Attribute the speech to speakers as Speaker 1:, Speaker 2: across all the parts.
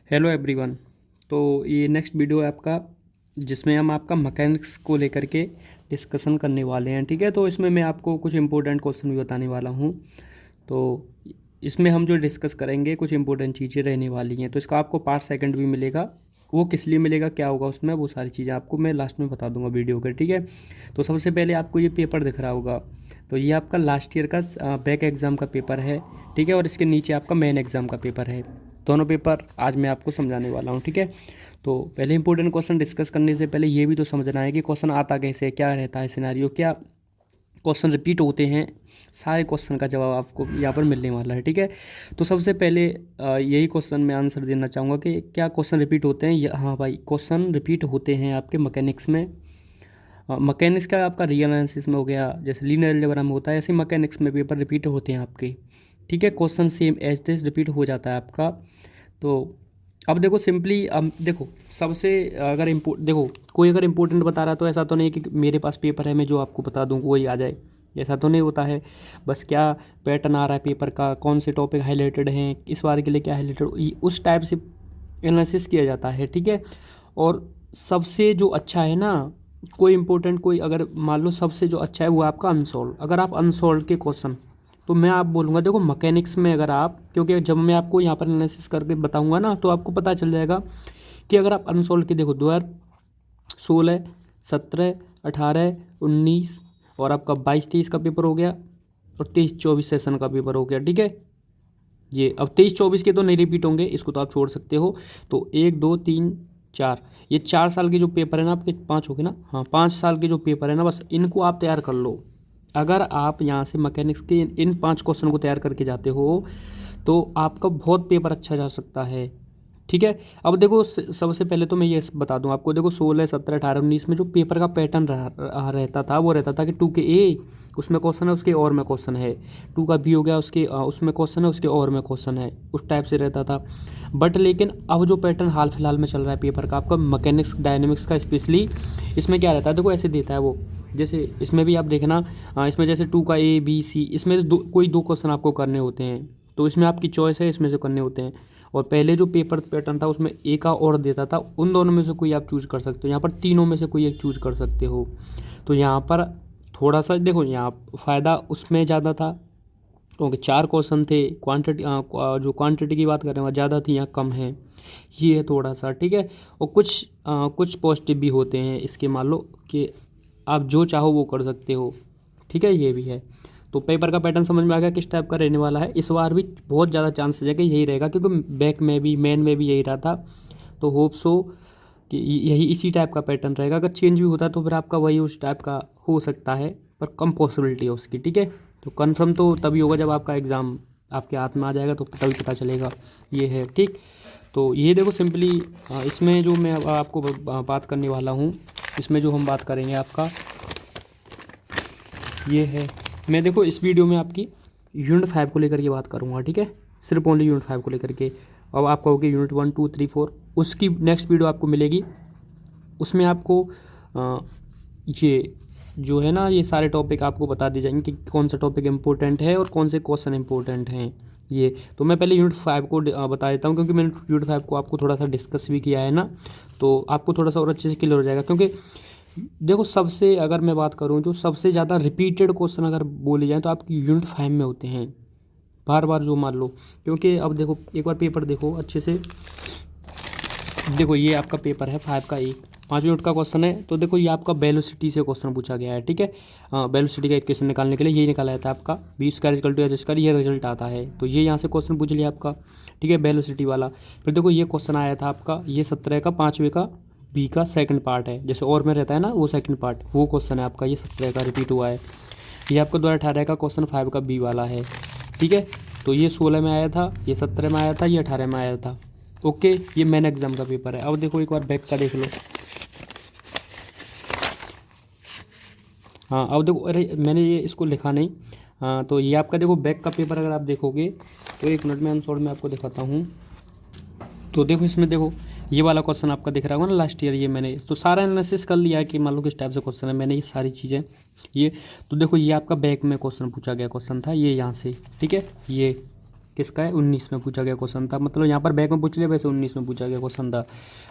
Speaker 1: Hello everyone. तो ये next video है आपका, जिसमें हम आपका मैकेनिक्स को लेकर के डिस्कशन करने वाले हैं। ठीक है, तो इसमें मैं आपको कुछ इंपॉर्टेंट क्वेश्चन भी बताने वाला हूँ। तो इसमें हम जो डिस्कस करेंगे कुछ इंपॉर्टेंट चीज़ें रहने वाली हैं। तो इसका आपको पार्ट सेकंड भी मिलेगा। वो किस लिए मिलेगा, क्या होगा उसमें, वो सारी चीज़ें आपको मैं लास्ट में बता दूंगा वीडियो के। ठीक है, तो सबसे पहले आपको ये पेपर दिख रहा होगा। तो ये आपका लास्ट ईयर का बैक एग्ज़ाम का पेपर है। ठीक है, और इसके नीचे आपका मेन एग्ज़ाम का पेपर है। दोनों पेपर आज मैं आपको समझाने वाला हूँ। ठीक है, तो पहले इंपॉर्टेंट क्वेश्चन डिस्कस करने से पहले ये भी तो समझना है कि क्वेश्चन आता कैसे है, क्या रहता है सिनेरियो, क्या क्वेश्चन रिपीट होते हैं। सारे क्वेश्चन का जवाब आपको यहाँ पर मिलने वाला है। ठीक है, तो सबसे पहले यही क्वेश्चन मैं आंसर देना चाहूँगा कि क्या क्वेश्चन रिपीट होते हैं। हाँ भाई, क्वेश्चन रिपीट होते हैं आपके मैकेनिक्स में। मैकेनिक्स का आपका रियल एनालिसिस में हो गया, जैसे लीनियर अलजेब्रा में होता है, ऐसे मैकेनिक्स में पेपर रिपीट होते हैं आपके। ठीक है, question same as it is repeat हो जाता है आपका। तो अब देखो सिंपली, अब देखो सबसे अगर देखो कोई अगर इम्पोर्टेंट बता रहा है तो ऐसा तो नहीं कि मेरे पास पेपर है मैं जो आपको बता दूँ वही आ जाए, ऐसा तो नहीं होता है। बस क्या पैटर्न आ रहा है पेपर का, कौन से टॉपिक हाईलाइटेड हैं, इस बार के लिए क्या हाईलाइटेड, उस टाइप से एनालिसिस किया जाता है। ठीक है, और सबसे जो अच्छा है ना, कोई इंपॉर्टेंट कोई अगर मान लो सबसे जो अच्छा है वो आपका अनसोल्व। अगर आप अनसोल्व के क्वेश्चन, तो मैं आप बोलूँगा देखो मैकेनिक्स में अगर आप, क्योंकि जब मैं आपको यहाँ पर एनालिसिस करके बताऊँगा ना तो आपको पता चल जाएगा कि अगर आप अनसोल्व के देखो 2016, 17, 18, 19 और आपका 22-23 का पेपर हो गया, और 23-24 सेशन का पेपर हो गया। ठीक है, ये अब 23-24 के तो नहीं रिपीट होंगे, इसको तो आप छोड़ सकते हो। तो 1, 2, 3, 4, ये 4 साल के जो पेपर है ना आपके, 5 हो गए ना, हाँ 5 साल के जो पेपर है ना, बस इनको आप तैयार कर लो। अगर आप यहाँ से मैकेनिक्स के इन 5 क्वेश्चन को तैयार करके जाते हो तो आपका बहुत पेपर अच्छा जा सकता है। ठीक है, अब देखो सबसे पहले तो मैं ये बता दूं आपको, देखो 16, 17, 18, 19 में जो पेपर का पैटर्न रहता था वो रहता था कि 2 के ए उसमें क्वेश्चन है, उसके और में क्वेश्चन है, 2 का बी हो गया उसके उसमें क्वेश्चन है, उसके और में क्वेश्चन है, उस टाइप से रहता था। बट लेकिन अब जो पैटर्न हाल फिलहाल में चल रहा है पेपर का आपका मैकेनिक्स डायनेमिक्स का स्पेशली, इसमें क्या रहता है देखो ऐसे देता है वो, जैसे इसमें भी आप देखना, इसमें जैसे 2 का ए बी सी, इसमें कोई 2 क्वेश्चन आपको करने होते हैं, तो इसमें आपकी चॉइस है, इसमें से करने होते हैं। और पहले जो पेपर पैटर्न था उसमें ए का और देता था, उन दोनों में से कोई आप चूज कर सकते हो, यहाँ पर तीनों में से कोई एक चूज कर सकते हो। तो यहाँ पर थोड़ा सा देखो यहाँ फ़ायदा उसमें ज़्यादा था, क्योंकि 4 क्वेश्चन थे, क्वांटिटी जो क्वांटिटी की बात कर रहे हैं वहाँ ज़्यादा थी, यहाँ कम है, ये है थोड़ा सा। ठीक है, और कुछ पॉजिटिव भी होते हैं इसके, मान लो कि आप जो चाहो वो कर सकते हो। ठीक है, ये भी है। तो पेपर का पैटर्न समझ में आ गया किस टाइप का रहने वाला है। इस बार भी बहुत ज़्यादा चांसेस है कि यही रहेगा, क्योंकि बैक में भी मेन में भी यही रहा था। तो होप सो कि यही इसी टाइप का पैटर्न रहेगा। अगर चेंज भी होता है तो फिर आपका वही उस टाइप का हो सकता है, पर कम पॉसिबिलिटी है उसकी। ठीक है, तो कन्फर्म तो तभी होगा जब आपका एग्ज़ाम आपके हाथ में आ जाएगा, तो तभी पता चलेगा। ये है ठीक। तो ये देखो सिंपली इसमें जो मैं अब आपको बात करने वाला हूँ, इसमें जो हम बात करेंगे आपका ये है, मैं देखो इस वीडियो में आपकी यूनिट 5 को लेकर के बात करूँगा। ठीक है, सिर्फ ओनली यूनिट 5 को लेकर के। अब आप कहोगे यूनिट 1, 2, 3, 4, उसकी नेक्स्ट वीडियो आपको मिलेगी, उसमें आपको ये जो है ना, ये सारे टॉपिक आपको बता दिए जाएंगे कि कौन सा टॉपिक इंपॉर्टेंट है और कौन से क्वेश्चन इंपॉर्टेंट हैं। ये तो मैं पहले यूनिट 5 को बता देता हूँ, क्योंकि मैंने यूनिट 5 को आपको थोड़ा सा डिस्कस भी किया है ना, तो आपको थोड़ा सा और अच्छे से क्लियर हो जाएगा। क्योंकि देखो सबसे अगर मैं बात करूँ, जो सबसे ज़्यादा रिपीटेड क्वेश्चन अगर बोले जाए तो आपकी यूनिट 5 में होते हैं, बार बार जो मान लो। क्योंकि अब देखो एक बार पेपर देखो अच्छे से, देखो ये आपका पेपर है 5 का, 5 यूनिट का क्वेश्चन है। तो देखो ये आपका वेलोसिटी से क्वेश्चन पूछा गया है। ठीक है, वेलोसिटी का इक्वेशन निकालने के लिए यही निकाला जाता है आपका, v square equal to H square, ये रिजल्ट आता है। तो ये यहाँ से क्वेश्चन पूछ लिया आपका। ठीक है, वेलोसिटी वाला। फिर देखो ये क्वेश्चन आया था आपका, ये 17 का 5वें का बी का सेकंड पार्ट है, जैसे और में रहता है ना वो सेकंड पार्ट, वो क्वेश्चन है आपका, ये 17 का रिपीट हुआ है। ये आपका 2018 का क्वेश्चन 5 का बी वाला है। ठीक है, तो ये 16 में आया था, ये 17 में आया था, ये 18 में आया था। ओके, ये मेन एग्जाम का पेपर है। अब देखो एक बार बैक का देख लो। हाँ अब देखो, अरे मैंने ये इसको लिखा नहीं। हाँ, तो ये आपका देखो बैक का पेपर अगर आप देखोगे तो एक मिनट में आंसर में आपको दिखाता हूँ। तो देखो इसमें देखो ये वाला क्वेश्चन आपका दिख रहा होगा ना लास्ट ईयर, ये मैंने तो सारा एनालिसिस कर लिया है कि मान लो किस टाइप से क्वेश्चन है, मैंने ये सारी चीज़ें ये। तो देखो ये आपका बैक में क्वेश्चन पूछा गया क्वेश्चन था, ये यहाँ से। ठीक है, ये किसका है, 19 में पूछा गया क्वेश्चन था, मतलब यहाँ पर बैक में पूछ लिया, वैसे 19 में पूछा गया क्वेश्चन था।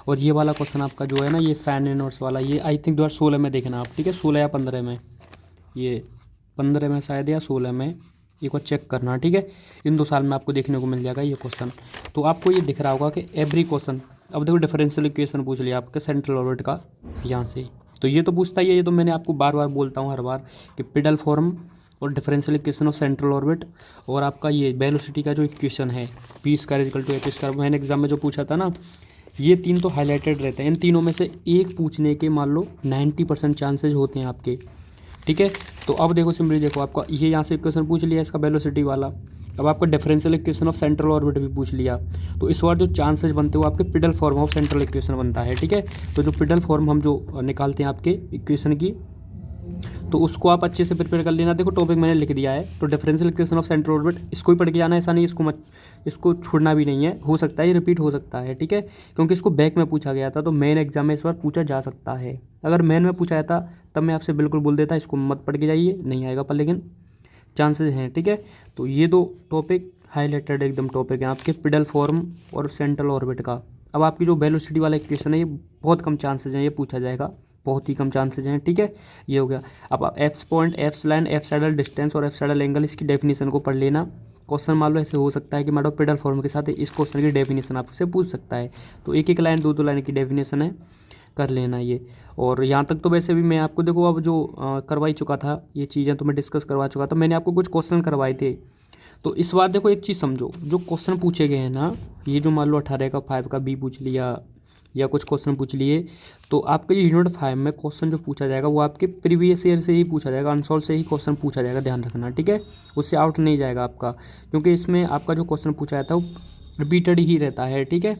Speaker 1: और ये वाला क्वेश्चन आपका जो है ना, ये साइन इनवर्स वाला, ये आई थिंक 2016 में देखना आप, ठीक है, 16 या 15 में, ये 15 में शायद या 16 में, एक बार चेक करना, ठीक है। इन 2 साल में आपको देखने को मिल जाएगा ये क्वेश्चन। तो आपको ये दिख रहा होगा कि एवरी क्वेश्चन, अब देखो डिफरेंशियल इक्वेशन पूछ लिया आपके सेंट्रल ऑर्बिट का यहाँ से, तो ये तो पूछता ही है, ये तो मैंने आपको बार बार बोलता हूँ हर बार कि पिडल फॉर्म और differential equation of central orbit, और आपका ये वेलोसिटी का जो इक्वेशन है P square equal to A square, मैंने एग्जाम में जो पूछा था ना, ये 3 तो हाईलाइटेड रहते हैं। इन तीनों में से एक पूछने के मान लो 90% चांसेज होते हैं आपके, ठीक है। तो अब देखो सिंपली देखो, आपका ये यहाँ से इक्वेशन पूछ लिया इसका वेलोसिटी वाला, अब आपका differential equation of central orbit भी पूछ लिया, तो इस बार जो चांसेस बनते हैं वो आपके पिडल फॉर्म ऑफ सेंट्रल इक्वेशन बनता है, ठीक है। तो जो पिडल फॉर्म हम जो निकालते हैं आपके इक्वेशन की, तो उसको आप अच्छे से प्रिपेयर कर लेना। देखो टॉपिक मैंने लिख दिया है, तो differential equation of central orbit इसको ही पढ़ के जाना, ऐसा नहीं इसको छोड़ना भी नहीं है, हो सकता है ये रिपीट हो सकता है, ठीक है, क्योंकि इसको बैक में पूछा गया था, तो मेन एग्जाम में इस बार पूछा जा सकता है। अगर मेन में पूछा जाता तब मैं आपसे बिल्कुल बोल देता इसको मत पढ़ के जाइए, नहीं आएगा, पर लेकिन चांसेस हैं, ठीक है। तो ये 2 टॉपिक हाईलाइटेड एकदम टॉपिक हैं आपके, पिडल फॉर्म और सेंट्रल ऑर्बिट का। अब आपकी जो वेलोसिटी वाला इक्वेशन है, ये बहुत कम चांसेज हैं ये पूछा जाएगा, बहुत ही कम चांसेज हैं, ठीक है। ये हो गया। अब आप F point, F line, F saddle distance और एफ सैडल एंगल, इसकी डेफिनेशन को पढ़ लेना। क्वेश्चन मान लो ऐसे हो सकता है कि मैडम पिडल फॉर्म के साथ इस क्वेश्चन की डेफिनेशन आपसे पूछ सकता है, तो एक एक लाइन 2-2 लाइन की डेफिनेशन है, कर लेना ये। और यहाँ तक तो वैसे भी मैं आपको देखो अब जो करवा ही चुका था, ये चीज़ें तो मैं डिस्कस करवा चुका था, मैंने आपको कुछ क्वेश्चन करवाए थे। तो इस बार देखो एक चीज़ समझो, जो क्वेश्चन पूछे गए हैं ना, ये जो मान लो 18 का 5 का बी पूछ लिया या कुछ क्वेश्चन पूछ लिए, तो आपका ये यूनिट 5 में क्वेश्चन जो पूछा जाएगा वो आपके प्रीवियस ईयर से ही पूछा जाएगा, अनसॉल्व से ही क्वेश्चन पूछा जाएगा, ध्यान रखना, ठीक है। उससे आउट नहीं जाएगा आपका, क्योंकि इसमें आपका जो क्वेश्चन पूछा जाता है वो रिपीटेड ही रहता है, ठीक है।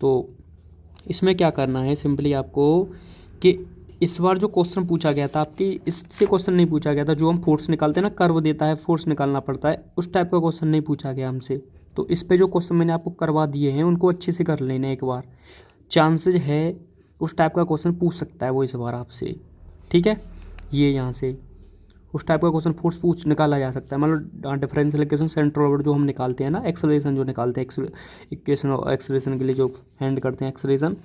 Speaker 1: तो इसमें क्या करना है सिंपली आपको कि इस बार जो क्वेश्चन पूछा गया था आपकी, इससे क्वेश्चन नहीं पूछा गया था, जो हम फोर्स निकालते हैं ना, कर्व देता है फोर्स निकालना पड़ता है, उस टाइप का क्वेश्चन नहीं पूछा गया हमसे। तो इस पे जो क्वेश्चन मैंने आपको करवा दिए हैं उनको अच्छे से कर लेना एक बार, चांसेज है उस टाइप का क्वेश्चन पूछ सकता है वो इस बार आपसे, ठीक है। ये यहाँ से उस टाइप का क्वेश्चन फोर्स पूछ निकाला जा सकता है, मतलब डिफरेंशियल इक्वेशन सेंट्रल ऑर्बिट जो हम निकालते हैं ना, एक्सेलरेशन जो निकालते हैं, इक्वेशन और एक्सेलरेशन के लिए जो हैंड करते हैं एक्सेलरेशन,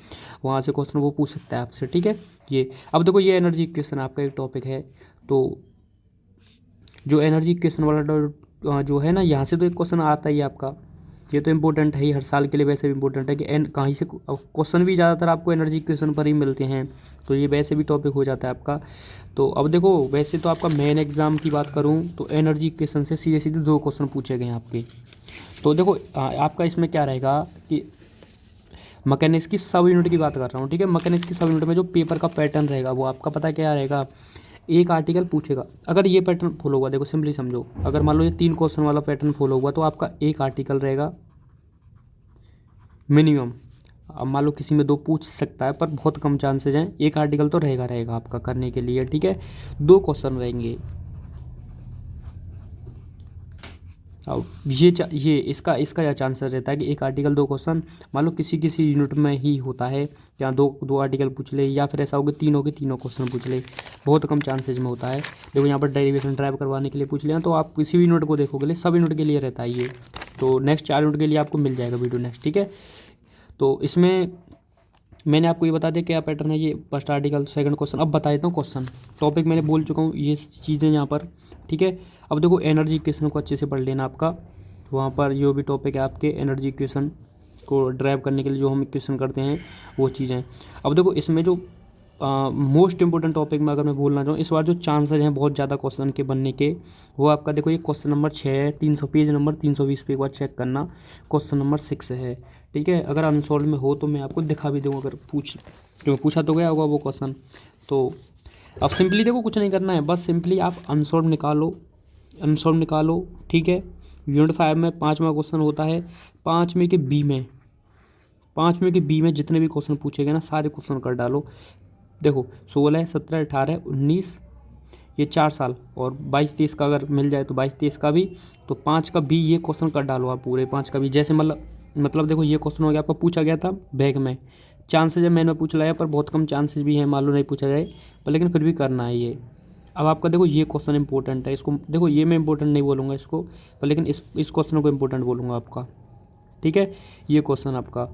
Speaker 1: वहाँ से क्वेश्चन वो पूछ सकता है आपसे, ठीक है। ये अब देखो ये एनर्जी इक्वेशन आपका एक टॉपिक है, तो जो एनर्जी इक्वेशन वाला जो है ना, यहाँ से तो एक क्वेश्चन आता ही है आपका, ये तो इम्पोर्टेंट है ही, हर साल के लिए वैसे भी इम्पोर्टेंट है कि कहीं से क्वेश्चन भी ज़्यादातर आपको एनर्जी इक्वेशन पर ही मिलते हैं, तो ये वैसे भी टॉपिक हो जाता है आपका। तो अब देखो वैसे तो आपका मेन एग्जाम की बात करूँ तो एनर्जी इक्वेशन से सीधे सीधे 2 क्वेश्चन पूछे गए हैं आपके। तो देखो आपका इसमें क्या रहेगा कि मैकेनिक्स की सब यूनिट की बात कर रहा हूँ, ठीक है। मैकेनिक्स की सब यूनिट में जो पेपर का पैटर्न रहेगा वो आपका पता क्या रहेगा, एक आर्टिकल पूछेगा, अगर ये पैटर्न फॉलो हुआ, देखो सिंपली समझो, अगर मान लो ये 3 क्वेश्चन वाला पैटर्न फॉलो हुआ तो आपका एक आर्टिकल रहेगा मिनिमम। अब मान लो किसी में 2 पूछ सकता है, पर बहुत कम चांसेज हैं, एक आर्टिकल तो रहेगा आपका करने के लिए, ठीक है। 2 क्वेश्चन रहेंगे। अब ये इसका क्या चांसेस रहता है कि एक आर्टिकल 2 क्वेश्चन, मान लो किसी यूनिट में ही होता है, या दो आर्टिकल पूछ ले, या फिर ऐसा हो कि तीनों के तीनों क्वेश्चन पूछ ले, बहुत कम चांसेज में होता है। देखो यहाँ पर डेरिवेशन ड्राइव करवाने के लिए पूछ लिया, तो आप किसी भी यूनिट को देखोगे सब यूनिट के लिए रहता है ये, तो नेक्स्ट 4 यूनिट के लिए आपको मिल जाएगा वीडियो नेक्स्ट, ठीक है। तो इसमें मैंने आपको ये बता दिया क्या पैटर्न है, ये फर्स्ट आर्टिकल सेकंड क्वेश्चन। अब बता देता हूँ क्वेश्चन, टॉपिक मैंने बोल चुका हूँ ये चीज़ें यहाँ पर, ठीक है। अब देखो एनर्जी इक्वेशन को अच्छे से पढ़ लेना आपका, वहाँ पर जो भी टॉपिक है आपके एनर्जी इक्वेशन को ड्राइव करने के लिए जो हम इक्वेशन करते हैं वो चीज़ें। अब देखो इसमें जो मोस्ट इंपॉर्टेंट टॉपिक में अगर मैं बोलना चाहूँ, इस बार जो चांसेस हैं बहुत ज़्यादा क्वेश्चन के बनने के, वो आपका देखो ये क्वेश्चन नंबर 6 है, 300 पेज नंबर 320 पे एक बार चेक करना, क्वेश्चन नंबर 6 है, ठीक है। अगर अनसॉल्व में हो तो मैं आपको दिखा भी दूँ, अगर पूछा तो गया होगा वो क्वेश्चन। तो अब सिंपली देखो कुछ नहीं करना है, बस सिंपली आप अनसॉल्व निकालो, ठीक है। यूनिट 5 में 5वां क्वेश्चन होता है, 5 में के बी में जितने भी क्वेश्चन पूछे गए ना सारे क्वेश्चन कर डालो। देखो 16, 17, 18, 19 ये 4 साल, और 22-23 का अगर मिल जाए तो 22-23 का भी, तो 5 का बी ये क्वेश्चन कर डालो आप पूरे 5 का भी, जैसे मतलब देखो ये क्वेश्चन हो गया आपका, पूछा गया था बैग में, चांसेज है मैंने पूछ लाया, पर बहुत कम चांसेज भी हैं मान लो नहीं पूछा जाए, पर लेकिन फिर भी करना है ये। अब आपका देखो ये क्वेश्चन इंपॉर्टेंट है, इसको देखो ये मैं इंपॉर्टेंट नहीं बोलूँगा इसको, पर लेकिन इस क्वेश्चन को इंपॉर्टेंट बोलूँगा आपका, ठीक है। ये क्वेश्चन आपका,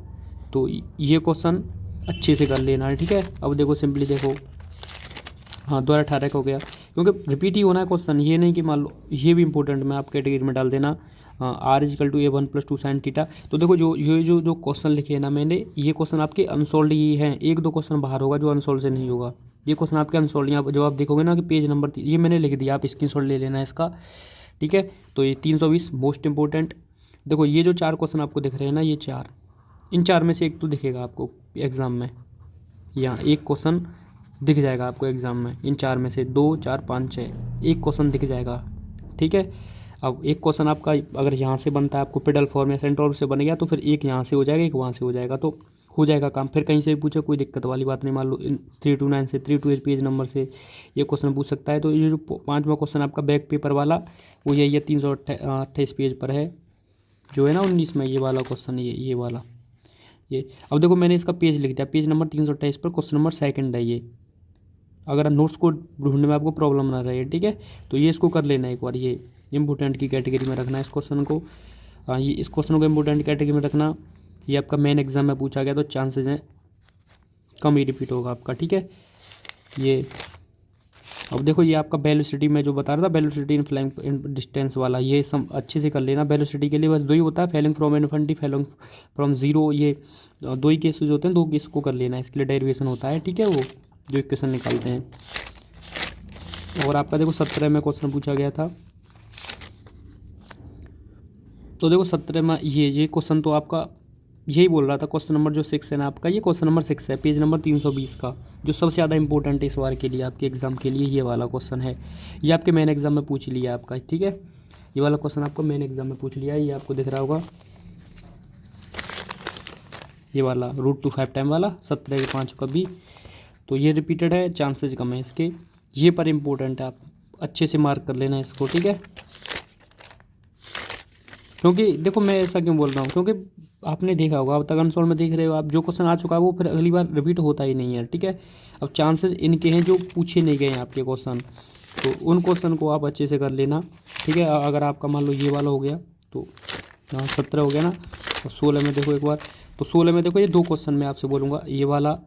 Speaker 1: तो ये क्वेश्चन अच्छे से कर लेना है, ठीक है। अब देखो सिंपली देखो, हाँ 2018 का हो गया, क्योंकि रिपीट ही होना है क्वेश्चन, ये नहीं कि मान लो ये भी इंपॉर्टेंट में आप कैटेगरी में डाल देना r=a1 + 2 sin थीटा। तो देखो जो क्वेश्चन लिखे हैं ना मैंने, ये क्वेश्चन आपके अनसोल्ड ही हैं, 1-2 क्वेश्चन बाहर होगा जो अनसोल्ड से नहीं होगा। ये क्वेश्चन आपके अनसोल्ड, यहाँ जब आप देखोगे ना कि पेज नंबर ये मैंने लिख दिया, आप स्क्रीनशॉट ले लेना है इसका, ठीक है। तो ये 320 मोस्ट इंपॉर्टेंट। देखो ये जो 4 क्वेश्चन आपको दिख रहे हैं ना, ये 4, इन 4 में से एक तो दिखेगा आपको एग्ज़ाम में, यहाँ एक क्वेश्चन दिख जाएगा आपको एग्ज़ाम में, इन 4 में से 2, 4, 5, 6 एक क्वेश्चन दिख जाएगा, ठीक है। अब एक क्वेश्चन आपका अगर यहाँ से बनता है, आपको पेडल फॉर्म या सेंट्रोइड से बन गया, तो फिर एक यहाँ से हो जाएगा, एक वहाँ से हो जाएगा, तो हो जाएगा काम। फिर कहीं से भी पूछे कोई दिक्कत वाली बात नहीं, मान लो 329 से 328 पेज नंबर से ये क्वेश्चन पूछ सकता है। तो ये जो 5वां क्वेश्चन आपका बैक पेपर वाला, वो ये 328 पेज पर है, जो है ना 19 में, ये वाला क्वेश्चन, ये वाला ये। अब देखो मैंने इसका पेज लिख दिया, पेज नंबर 328 पर क्वेश्चन नंबर 2 है ये, अगर नोट्स को ढूंढने में आपको प्रॉब्लम ना रहे, ठीक है। तो ये इसको कर लेना एक बार, ये इंपॉर्टेंट की कैटेगरी में रखना है इस क्वेश्चन को, ये इस क्वेश्चन को इंपॉर्टेंट कैटेगरी में रखना। ये आपका मेन एग्जाम में पूछा गया, तो चांसेस हैं कम ही रिपीट होगा आपका, ठीक है। ये अब देखो ये आपका वेलोसिटी में जो बता रहा था, वेलोसिटी इन फ्लाइंग डिस्टेंस वाला, ये सब अच्छे से कर लेना। वेलोसिटी के लिए बस 2 ही होता है, falling from infinity, falling from zero, ये 2 ही केसेस होते हैं, 2 केस को कर लेना है, इसके लिए डेरिवेशन होता है, ठीक है, वो जो इक्वेशन निकालते हैं। और आपका देखो 17 में क्वेश्चन पूछा गया था, तो देखो 17 में ये क्वेश्चन तो आपका यही बोल रहा था, क्वेश्चन नंबर जो 6 है ना आपका, ये क्वेश्चन नंबर 6 है, पेज नंबर 320 का, जो सबसे ज़्यादा इंपॉर्टेंट है इस बार के लिए आपके एग्जाम के लिए, ये वाला क्वेश्चन है। ये आपके मेन एग्जाम में पूछ लिया आपका, ठीक है। ये वाला क्वेश्चन आपको मेन एग्जाम में पूछ लिया है, ये आपको दिख रहा होगा, ये वाला √2 टाइम वाला 17 के 5 का भी, तो ये रिपीटेड है, चांसेस कम है इसके, ये पर इम्पोर्टेंट है, आप अच्छे से मार्क कर लेना इसको, ठीक है। क्योंकि देखो मैं ऐसा क्यों बोल रहा हूँ, क्योंकि आपने देखा होगा, अब तक अनसोल्व में देख रहे हो आप, जो क्वेश्चन आ चुका है वो फिर अगली बार रिपीट होता ही नहीं है, ठीक है। अब चांसेस इनके हैं जो पूछे नहीं गए हैं आपके क्वेश्चन, तो उन क्वेश्चन को आप अच्छे से कर लेना, ठीक है। अगर आपका मान लो ये वाला हो गया, तो 17 हो गया ना, और 16 में देखो एक बार, तो 16 में देखो ये 2 क्वेश्चन मैं आपसे बोलूँगा, ये वाला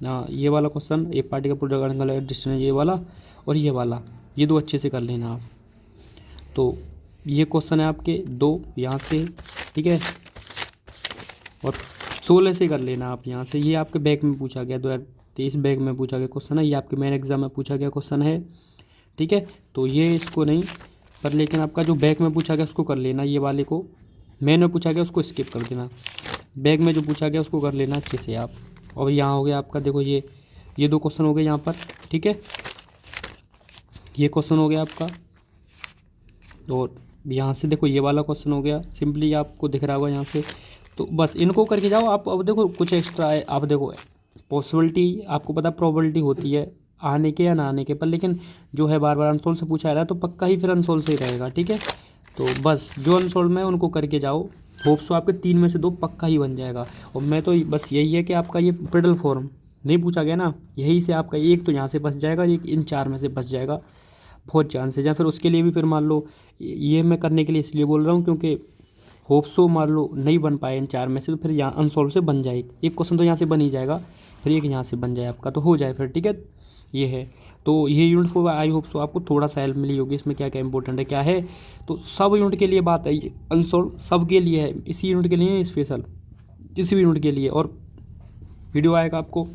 Speaker 1: क्वेश्चन, एक पार्टी का प्रोडक्ट एंगल डिस्टेंस, ये वाला, और ये वाला, ये 2 अच्छे से कर लेना आप। तो ये क्वेश्चन है आपके 2 यहाँ से, ठीक है, और 16 से कर लेना आप यहाँ से। ये आपके बैक में पूछा गया, 2023 बैक में पूछा गया क्वेश्चन है, ये आपके मेन एग्जाम में पूछा गया क्वेश्चन है, ठीक है। तो ये इसको नहीं, पर लेकिन आपका जो बैक में पूछा गया उसको कर लेना, ये वाले को मेन में पूछा गया उसको स्किप कर देना, बैक में जो पूछा गया उसको कर लेना अच्छे से आप। और यहाँ हो गया आपका, देखो ये 2 क्वेश्चन हो गए यहाँ पर, ठीक है, ये क्वेश्चन हो गया आपका, और यहाँ से देखो ये वाला क्वेश्चन हो गया, सिंपली आपको दिख रहा होगा यहाँ से, तो बस इनको करके जाओ आप। अब देखो कुछ एक्स्ट्रा है, आप देखो पॉसिबिलिटी, आपको पता प्रोबेबिलिटी होती है आने के या ना आने के, पर लेकिन जो है बार बार अनसोल्व से पूछा रहा है, तो पक्का ही फिर अनसोल्व से ही रहेगा, ठीक है। तो बस जो अनसोल्व में उनको करके जाओ, होप सो आपके 3 में से 2 पक्का ही बन जाएगा। और मैं तो बस यही है कि आपका ये पेडल फॉर्म नहीं पूछा गया ना, यही से आपका एक तो यहाँ से बच जाएगा, एक इन 4 में से बच जाएगा, बहुत चांसेज हैं। फिर उसके लिए भी फिर मान लो, ये मैं करने के लिए इसलिए बोल रहा हूँ क्योंकि होप सो मान लो नहीं बन पाए इन 4 में से, तो फिर यहाँ अनसोल्व से बन जाए, एक क्वेश्चन तो यहाँ से बन ही जाएगा, फिर एक यहाँ से बन जाए आपका, तो हो जाए फिर, ठीक है। ये है, तो ये यूनिट 4 आई होप सो आपको थोड़ा सा हेल्प मिली होगी, इसमें क्या क्या इंपॉर्टेंट है क्या है। तो सब यूनिट के लिए बात है, अनसोल्व सब के लिए है, इसी यूनिट के लिए स्पेशल, किसी भी यूनिट के लिए। और वीडियो आएगा आपको,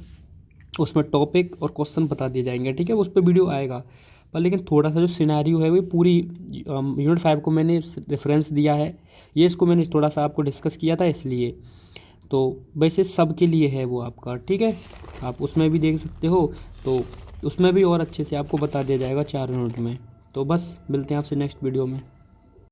Speaker 1: उसमें टॉपिक और क्वेश्चन बता दिए जाएंगे, ठीक है, उस पर वीडियो आएगा। पर लेकिन थोड़ा सा जो सिनेरियो है वो पूरी यूनिट 5 को मैंने रेफरेंस दिया है, ये इसको मैंने थोड़ा सा आपको डिस्कस किया था इसलिए। तो वैसे सब के लिए है वो आपका, ठीक है, आप उसमें भी देख सकते हो, तो उसमें भी और अच्छे से आपको बता दिया जाएगा 4 यूनिट में। तो बस मिलते हैं आपसे नेक्स्ट वीडियो में।